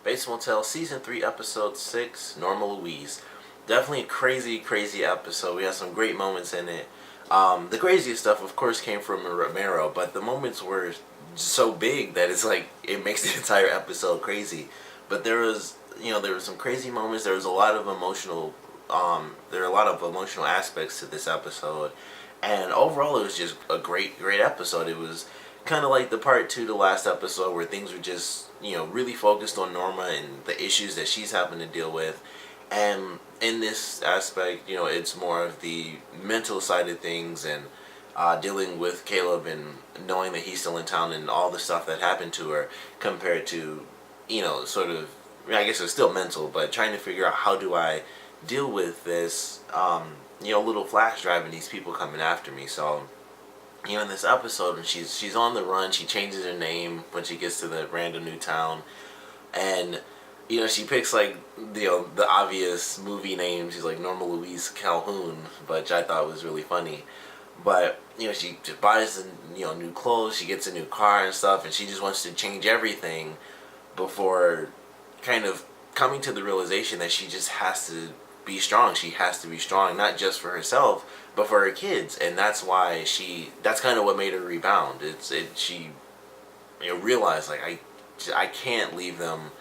Bates Motel Season 3, Episode 6, Norma Louise. Definitely a crazy, crazy episode. We had some great moments in it. The craziest stuff, of course, came from Romero, but the moments were so big that it's like, it makes the entire episode crazy. But there was, there were some crazy moments. There was a lot of emotional, there were a lot of emotional aspects to this episode. And overall, it was just a great, great episode. It was kind of like the part 2 to last episode where things were just, really focused on Norma and the issues that she's having to deal with. And in this aspect, it's more of the mental side of things and dealing with Caleb and knowing that he's still in town and all the stuff that happened to her compared to, sort of, I guess it's still mental, but trying to figure out how do I deal with this, little flash drive and these people coming after me. So, in this episode, when she's on the run, she changes her name when she gets to the random new town, and she picks like the obvious movie name. She's like Norma Louise Calhoun, which I thought was really funny. But she just buys new clothes, she gets a new car and stuff, and she just wants to change everything before kind of coming to the realization that she just has to be strong. She has to be strong, not just for herself, but for her kids, and that's why that's kind of what made her rebound. She realized like I can't leave them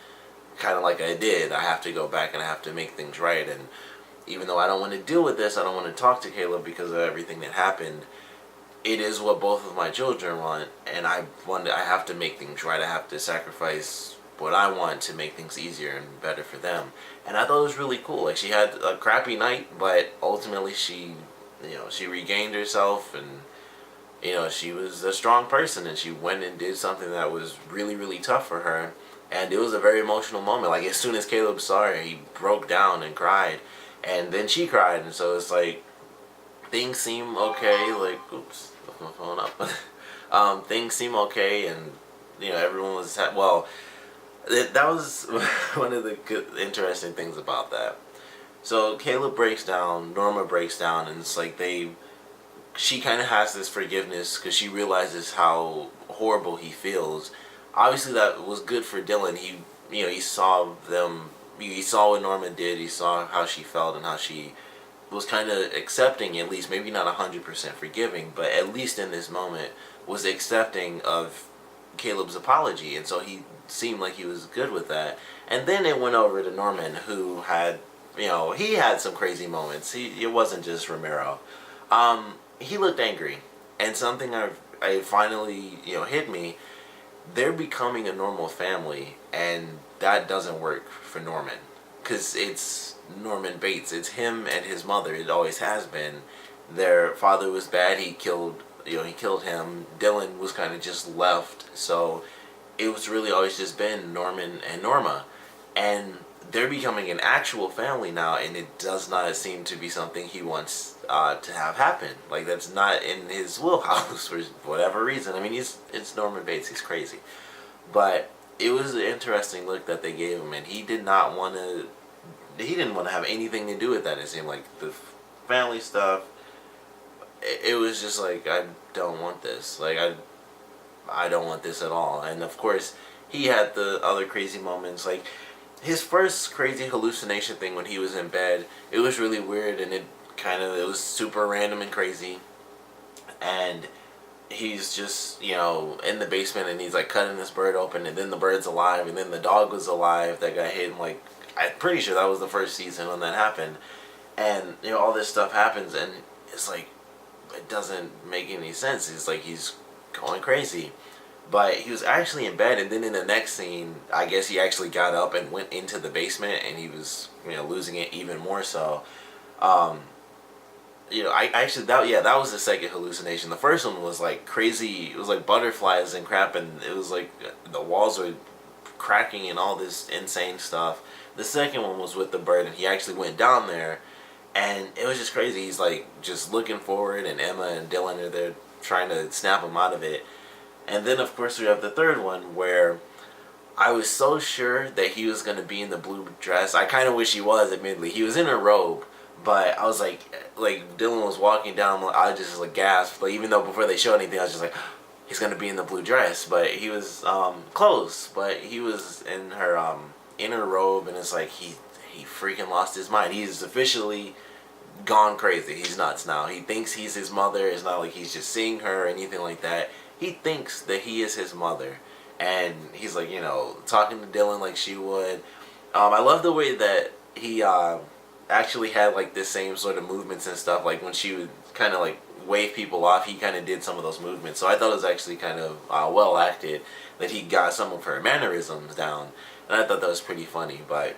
kind of like I did. I have to go back and I have to make things right. And even though I don't want to deal with this, I don't want to talk to Caleb because of everything that happened. It is what both of my children want, and I have to make things right. I have to sacrifice what I want to make things easier and better for them. And I thought it was really cool. Like, she had a crappy night, but ultimately she regained herself, and she was a strong person, and she went and did something that was really, really tough for her. And it was a very emotional moment. Like, as soon as Caleb saw her, he broke down and cried, and then she cried. And so it's like, things seem okay. Like, oops, left my phone up. Things seem okay, and everyone was well. That was one of the good, interesting things about that. So Caleb breaks down, Norma breaks down, and it's like she kind of has this forgiveness because she realizes how horrible he feels. Obviously, that was good for Dylan. He saw them. He saw what Norma did. He saw how she felt and how she was kind of accepting, at least, maybe not 100% forgiving, but at least in this moment was accepting of Caleb's apology, and so he seemed like he was good with that. And then it went over to Norman, who had, he had some crazy moments. It wasn't just Romero. He looked angry, and something I finally hit me. They're becoming a normal family, and that doesn't work for Norman, because it's Norman Bates. It's him and his mother. It always has been. Their father was bad. He killed him. Dylan was kind of just left. So it was really always just been Norman and Norma, and they're becoming an actual family now, and it does not seem to be something he wants to have happen. Like, that's not in his wheelhouse for whatever reason. I mean, it's Norman Bates. He's crazy, but it was an interesting look that they gave him, and he didn't want to have anything to do with that. It seemed like the family stuff. It was just like, I don't want this. Like, I don't want this at all. And of course, he had the other crazy moments. Like, his first crazy hallucination thing when he was in bed, it was really weird, and it was super random and crazy. And he's just, in the basement, and he's like cutting this bird open, and then the bird's alive, and then the dog was alive that got hit. And like, I'm pretty sure that was the first season when that happened. And all this stuff happens, and it's like, it doesn't make any sense. It's like he's going crazy. But he was actually in bed, and then in the next scene, I guess he actually got up and went into the basement, and he was, losing it even more so. I actually, that was the second hallucination. The first one was like crazy. It was like butterflies and crap, and it was like the walls were cracking and all this insane stuff. The second one was with the bird, and he actually went down there, and it was just crazy. He's like just looking forward, and Emma and Dylan are there trying to snap him out of it. And then, of course, we have the third one where I was so sure that he was going to be in the blue dress. I kind of wish he was, admittedly. He was in a robe, but I was like Dylan was walking down, I just like gasped. Like, even though before they showed anything, I was just like, he's going to be in the blue dress. But he was close, but he was in her in her robe, and it's like he freaking lost his mind. He's officially gone crazy. He's nuts now. He thinks he's his mother. It's not like he's just seeing her or anything like that. He thinks that he is his mother, and he's like, talking to Dylan like she would. I love the way that he actually had like the same sort of movements and stuff. Like when she would kind of like wave people off, he kind of did some of those movements. So I thought it was actually kind of well acted that he got some of her mannerisms down, and I thought that was pretty funny. But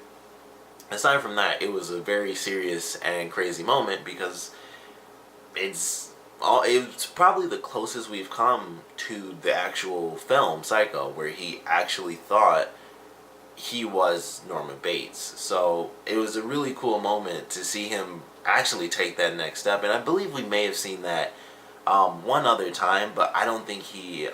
aside from that, it was a very serious and crazy moment because it's probably the closest we've come to the actual film Psycho, where he actually thought he was Norma Bates. So it was a really cool moment to see him actually take that next step, and I believe we may have seen that one other time, but I don't think he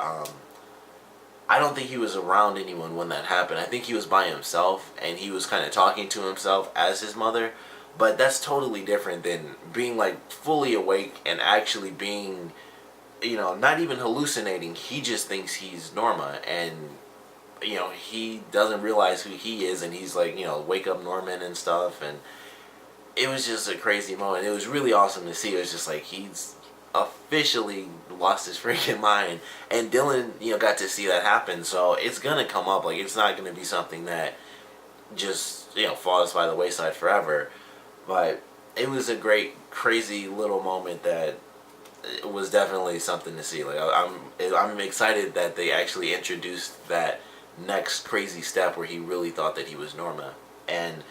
was around anyone when that happened. I think he was by himself, and he was kind of talking to himself as his mother. But that's totally different than being like fully awake and actually being, not even hallucinating. He just thinks he's Norma, and he doesn't realize who he is, and he's like, wake up Norman and stuff. And it was just a crazy moment. It was really awesome to see. It was just like he's officially lost his freaking mind, and Dylan got to see that happen. So it's gonna come up. Like, it's not gonna be something that just falls by the wayside forever. But it was a great crazy little moment that was definitely something to see. Like, I'm excited that they actually introduced that next crazy step where he really thought that he was Norma. And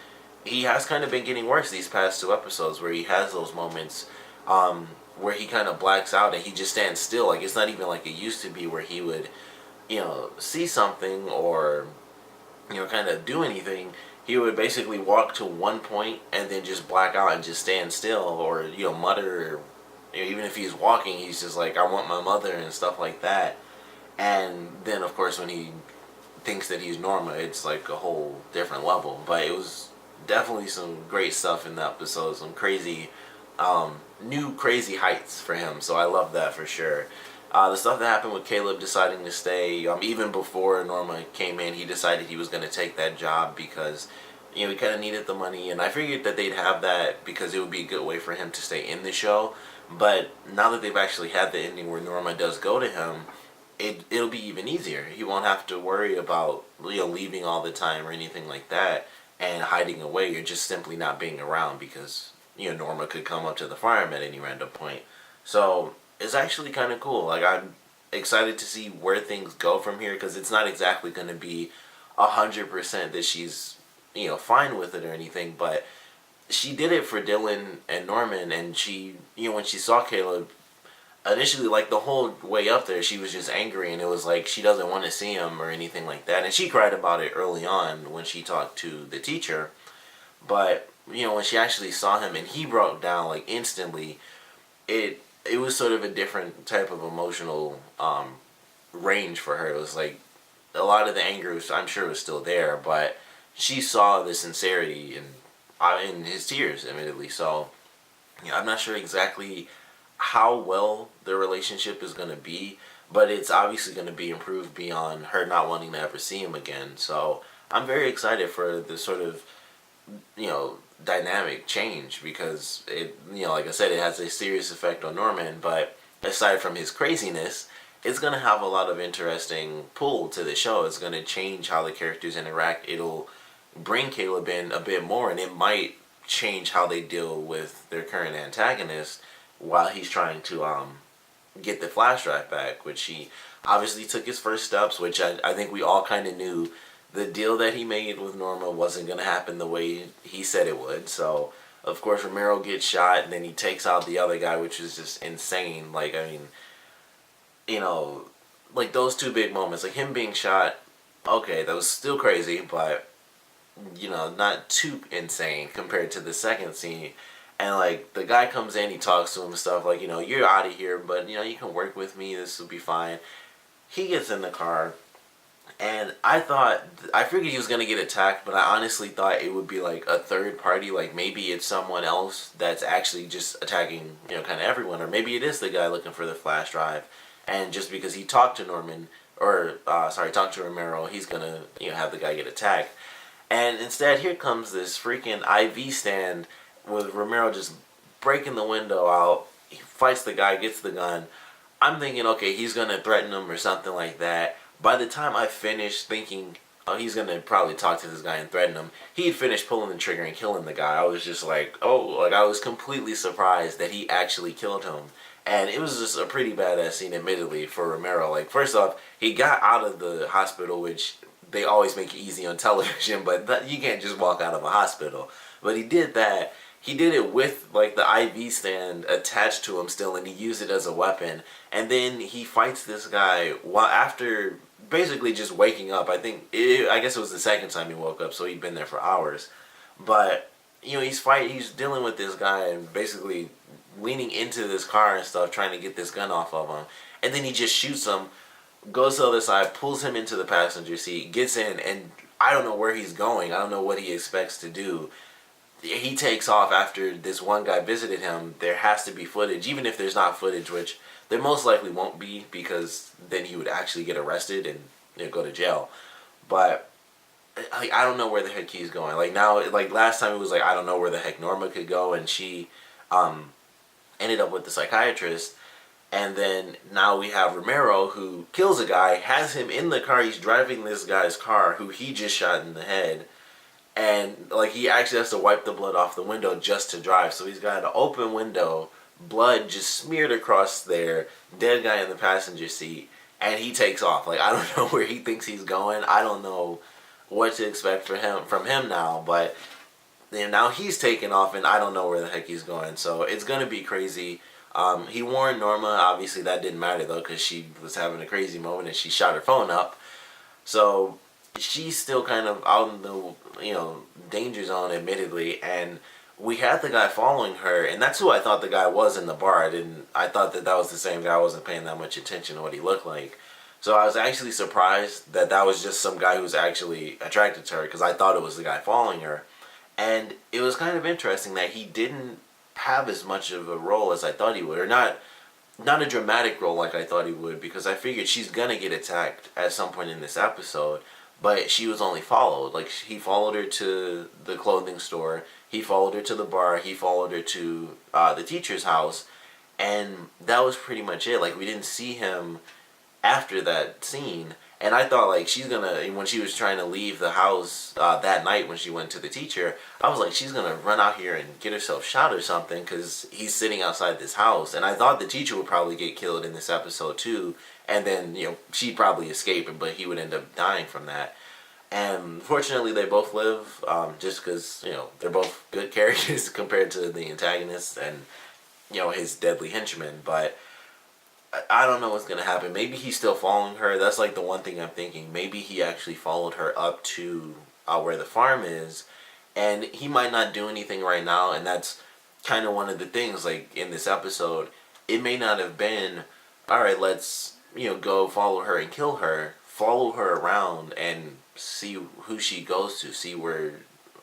he has kind of been getting worse these past 2 episodes, where he has those moments where he kind of blacks out and he just stands still. Like, it's not even like it used to be, where he would see something or kind of do anything. He would basically walk to one point and then just black out and just stand still, or mutter, or even if he's walking, he's just like, I want my mother and stuff like that. And then of course when he thinks that he's Norma, it's like a whole different level. But it was definitely some great stuff in the episode, some crazy new crazy heights for him. So I love that for sure. The stuff that happened with Caleb deciding to stay, even before Norma came in, he decided he was going to take that job because, he kind of needed the money. And I figured that they'd have that because it would be a good way for him to stay in the show. But now that they've actually had the ending where Norma does go to him, it'll be even easier. He won't have to worry about, leaving all the time or anything like that and hiding away. You're just simply not being around because, Norma could come up to the farm at any random point. So it's actually kind of cool. Like, I'm excited to see where things go from here, because it's not exactly going to be 100% that she's fine with it or anything, but she did it for Dylan and Norman. And she, when she saw Caleb initially, like the whole way up there, she was just angry, and it was like she doesn't want to see him or anything like that. And she cried about it early on when she talked to the teacher, but when she actually saw him and he broke down like instantly, it was sort of a different type of emotional range for her. It was like a lot of the anger, I'm sure, was still there, but she saw the sincerity in his tears, admittedly. So I'm not sure exactly how well their relationship is going to be, but it's obviously going to be improved beyond her not wanting to ever see him again. So I'm very excited for the sort of dynamic change, because it, like I said, it has a serious effect on Norman. But aside from his craziness, it's going to have a lot of interesting pull to the show. It's going to change how the characters interact. It'll bring Caleb in a bit more, and it might change how they deal with their current antagonist while he's trying to get the flash drive back, which he obviously took his first steps, which I think we all kind of knew the deal that he made with Norma wasn't going to happen the way he said it would. So of course Romero gets shot, and then he takes out the other guy, which is just insane. Like, I mean, like those 2 big moments, like him being shot, okay, that was still crazy, but not too insane compared to the second scene. And like the guy comes in, he talks to him and stuff, like, you're out of here, but you can work with me, this will be fine. He gets in the car, and I figured he was going to get attacked, but I honestly thought it would be like a third party, like maybe it's someone else that's actually just attacking, kind of everyone, or maybe it is the guy looking for the flash drive, and just because he talked to talked to Romero, he's going to, have the guy get attacked. And instead, here comes this freaking IV stand with Romero just breaking the window out. He fights the guy, gets the gun. I'm thinking, okay, he's going to threaten him or something like that. By the time I finished thinking, oh, he's going to probably talk to this guy and threaten him, he had finished pulling the trigger and killing the guy. I was just like, oh, like I was completely surprised that he actually killed him. And it was just a pretty badass scene, admittedly, for Romero. Like, first off, he got out of the hospital, which they always make it easy on television, but you can't just walk out of a hospital. But he did that. He did it with, like, the IV stand attached to him still, and he used it as a weapon. And then he fights this guy while after basically just waking up. I guess it was the second time he woke up, so he'd been there for hours. But, he's dealing with this guy and basically leaning into this car and stuff, trying to get this gun off of him. And then he just shoots him, goes to the other side, pulls him into the passenger seat, gets in, and I don't know where he's going. I don't know what he expects to do. He takes off after this one guy visited him. There has to be footage, even if there's not footage, which there most likely won't be, because then he would actually get arrested and go to jail. But like, I don't know where the heck he's going. Like now, like last time it was like, I don't know where the heck Norma could go, and she ended up with the psychiatrist. And then now we have Romero, who kills a guy, has him in the car. He's driving this guy's car who he just shot in the head. And like he actually has to wipe the blood off the window just to drive. So he's got an open window, blood just smeared across there, dead guy in the passenger seat, and he takes off. Like I don't know where he thinks he's going. I don't know what to expect from him now, but now he's taking off, and I don't know where the heck he's going. So it's gonna be crazy. He warned Norma. Obviously, that didn't matter though, because she was having a crazy moment and she shot her phone up. So she's still kind of out in the danger zone, admittedly. And we had the guy following her, and that's who I thought the guy was in the bar. I thought that was the same guy. I wasn't paying that much attention to what he looked like. So I was actually surprised that was just some guy who was actually attracted to her, because I thought it was the guy following her. And it was kind of interesting that he didn't have as much of a role as I thought he would, or not a dramatic role like I thought he would, because I figured she's gonna get attacked at some point in this episode. But she was only followed. Like, he followed her to the clothing store, he followed her to the bar, he followed her to the teacher's house, and that was pretty much it. Like, we didn't see him after that scene. And I thought, like, she's gonna, when she was trying to leave the house that night when she went to the teacher, I was like, she's gonna run out here and get herself shot or something, because he's sitting outside this house. And I thought the teacher would probably get killed in this episode too, and then, she'd probably escape, but he would end up dying from that. And fortunately, they both live, just because, they're both good characters compared to the antagonist and, his deadly henchman. But I don't know what's going to happen. Maybe he's still following her. That's like the one thing I'm thinking. Maybe he actually followed her up to where the farm is, and he might not do anything right now. And that's kind of one of the things, like, in this episode. It may not have been, all right, let's, go follow her and kill her. Follow her around and see who she goes to, see where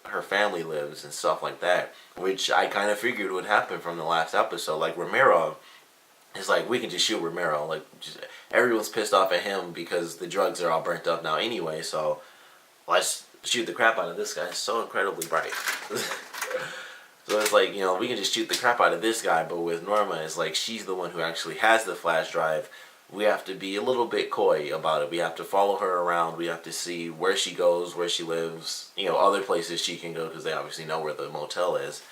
her family lives and stuff like that, which I kind of figured would happen from the last episode. Like, Romero, it's like, we can just shoot Romero. Like, everyone's pissed off at him because the drugs are all burnt up now anyway, so let's shoot the crap out of this guy. It's so incredibly bright. So it's like, we can just shoot the crap out of this guy, but with Norma, it's like, she's the one who actually has the flash drive. We have to be a little bit coy about it. We have to follow her around. We have to see where she goes, where she lives, other places she can go, because they obviously know where the motel is.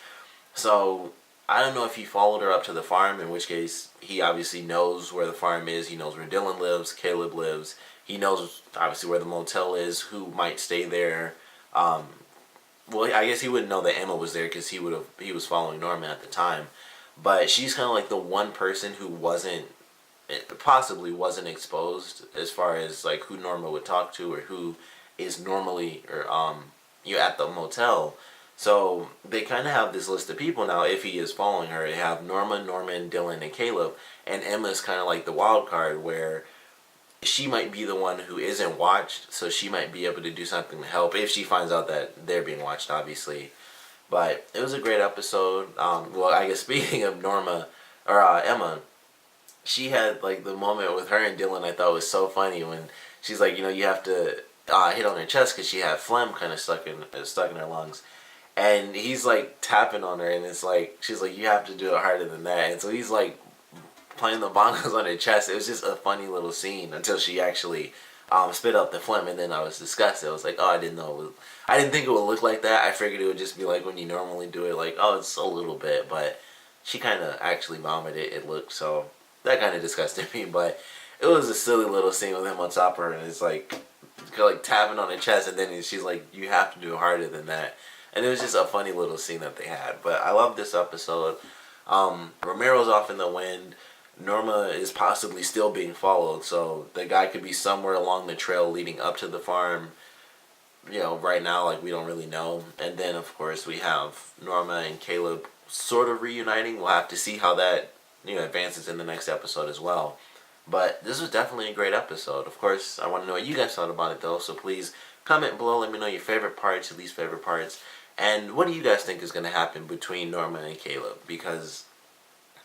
So I don't know if he followed her up to the farm, in which case he obviously knows where the farm is. He knows where Dylan lives, Caleb lives. He knows obviously where the motel is, who might stay there. Well, I guess he wouldn't know that Emma was there, because he was following Norma at the time. But she's kind of like the one person who possibly wasn't exposed as far as like who Norma would talk to, or who is normally at the motel. So they kind of have this list of people now. If he is following her, they have Norma, Norman, Dylan, and Caleb, and Emma's kind of like the wild card, where she might be the one who isn't watched, so she might be able to do something to help if she finds out that they're being watched, obviously. But it was a great episode. Well, I guess speaking of Emma, she had like the moment with her and Dylan I thought was so funny, when she's like, you have to hit on her chest because she had phlegm kind of stuck in her lungs. And he's like tapping on her, and it's like she's like, "You have to do it harder than that." And so he's like playing the bongos on her chest. It was just a funny little scene until she actually spit out the phlegm, and then I was disgusted. I was like, "Oh, I didn't think it would look like that. I figured it would just be like when you normally do it, like, oh, it's a little bit." But she kind of actually vomited. It looked so that kind of disgusted me, but it was a silly little scene with him on top of her, and it's like tapping on her chest, and then she's like, "You have to do harder than that." And it was just a funny little scene that they had. But I love this episode. Romero's off in the wind. Norma is possibly still being followed, so the guy could be somewhere along the trail leading up to the farm. Right now, like, we don't really know. And then, of course, we have Norma and Caleb sort of reuniting. We'll have to see how that, advances in the next episode as well. But this was definitely a great episode. Of course, I want to know what you guys thought about it, though, so please comment below. Let me know your favorite parts, your least favorite parts. And what do you guys think is going to happen between Norma and Caleb? Because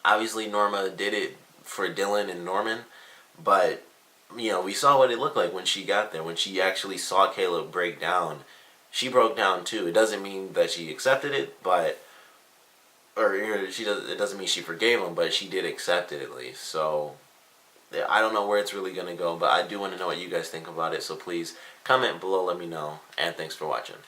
obviously Norma did it for Dylan and Norman, but we saw what it looked like when she got there. When she actually saw Caleb break down, she broke down too. It doesn't mean that she accepted it, it doesn't mean she forgave him, but she did accept it at least. So yeah, I don't know where it's really gonna go, but I do want to know what you guys think about it. So please comment below, let me know, and thanks for watching.